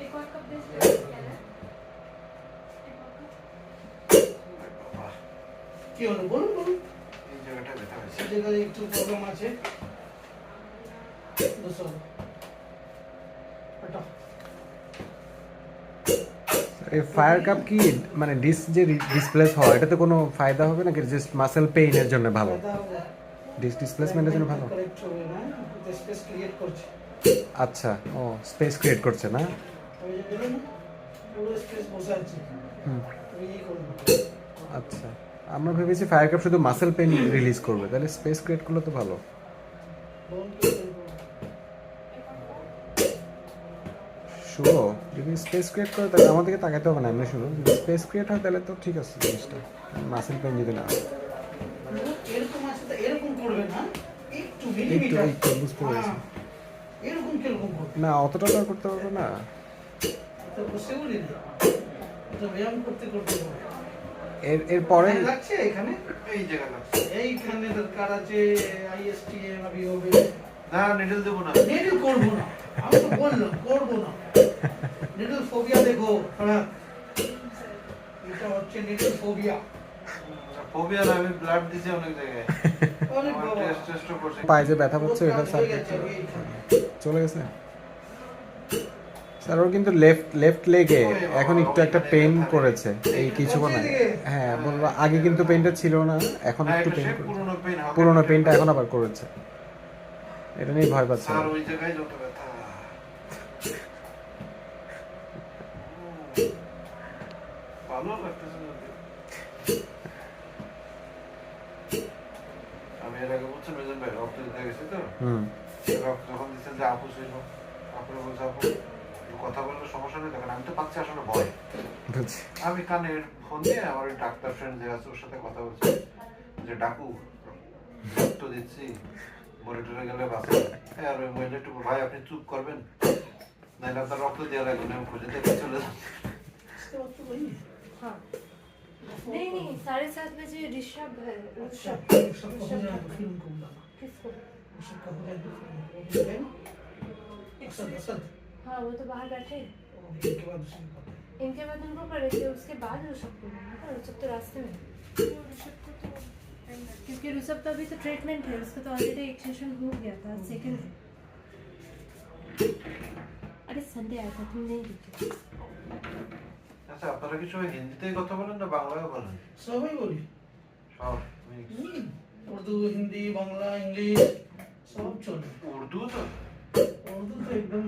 एक और कप दे दो। কি হলো বলুন বলুন। এই জায়গাটা ব্যথা হয়েছে। এই জায়গায় একটু প্রবলেম আছে। দোসো হটো। এই ফায়ার কাপ কি মানে যে ডিসপ্লেস হয় এটাতে কোনো ফায়দা হবে নাকি জাস্ট মাসেল পেইনের জন্য ভালো? ডিসপ্লেসমেন্টের জন্য ভালো। কারেক্ট হবে না, স্পেস ক্রিয়েট করছে। আচ্ছা, ও স্পেস ক্রিয়েট করছে না? ওই যে বলুন না, পুরো স্পেস বসে আছে। তুমি এই করবে। আচ্ছা, আমরা ভেবেছি ফায়ার কাপ শুধু মাসেল পেইন রিলিজ করবে, তাহলে স্পেস ক্রিয়েট করলে তো ভালো। বল কি করবে? শুনো, যদি স্পেস ক্রিয়েট করে তাহলে আমাদেরকে তাকাইতে হবে না, এমনি শুনো, যদি স্পেস ক্রিয়েট হয় তাহলে তো ঠিক আছে জিনিসটা, মাসেল পেইন যদি না এরকম আছে তো এরকম করবে না, একটু একটু মিলিমিটার একটু বুঝতে পেরেছি। এরকম কিরকম করবে না অতটা তো আর করতে পারবো না। তো বসে বলি না, তো ব্যায়াম করতে করতে হবে। এরপরে লাগছে এখানে, এই জায়গা লাগছে। এইখানে দরকার আছে আইএসটিএম আমি হবে না নিডল দেবো না। নিডল করব না, আমি তো বললাম করব না। নিডল ফোবিয়া দেখো খারাপ, এটা হচ্ছে নিডল ফোবিয়া। ফোবিয়া না, আমি ব্লাড দিছি অনেক জায়গায়। অনেক আমার বাবা টেস্ট করছে। পায়ে যে ব্যথা পাচ্ছে এটা হয়ে গেছে এইখানে। চলে গেছে স্যার। ওর কিন্তু লেফট লেগে এখন একটু একটা পেইন করেছে এই কিছুক্ষণ আগে। হ্যাঁ বলবো, আগে কিন্তু পেইনটা ছিল না, এখন না, একটু এটা পেইন সে করেছে। পুরনো পেইন হবে। পুরোনো পেইনটা এখন আবার করেছে, এটা নিয়ে ভয় পাচ্ছে। স্যার ওই জায়গায় যত ব্যথা। ভালো লাগতেছে না। আমি এর আগে বলছি মেজন ভাই রক্ত দিতে গেছি তো, রক্ত যখন দিচ্ছেন যে আপু ছিল, আপুরে বলছে আপু কথা বললে সমস্যা নেই, তখন আমি তো পাচ্ছি আসলে ভয়। বুঝছি। আমি কানে ফোন দিয়ে আমার ওই ডাক্তার ফ্রেন্ড যে আছে ওর সাথে কথা বলছি যে ডাকু রক্ত দিচ্ছি, মরে টরে গেলে বাঁচে। আর ওই মহিলা একটু ভাই আপনি চুপ করবেন, নাহলে আপনার রক্ত দেওয়া লাগবে না, আমি খুঁজে দেখে চলে যাবো। इसके बाद तो वही है। हाँ नहीं नहीं 7:30 बजे ऋषभ है। अच्छा सब हो जाए तो फिल्म को बुलाना, किसको? सबका हो जाए तो फिल्म को बुलाना। असद असद हाँ वो तो बाहर बैठे हैं। इनके बाद उसने कहा इनके बाद उनको करे थे, उसके बाद ऋषभ को लेना था, ऋषभ तो रास्ते में है। क्योंकि ऋषभ का अभी तो ट्रीटमेंट है, उसका तो ऑलरेडी एक सेशन हो गया था, सेकंड है। अरे संडे आया था, तुम नहीं दिखे। আচ্ছা আপনারা কি সবাই হিন্দিতেই কথা বলেন না বাংলায়ও বলেন? सभी बोली সব mix। उर्दू हिंदी बांग्ला इंग्लिश सब चले। উর্দু তো उर्दू तो एकदम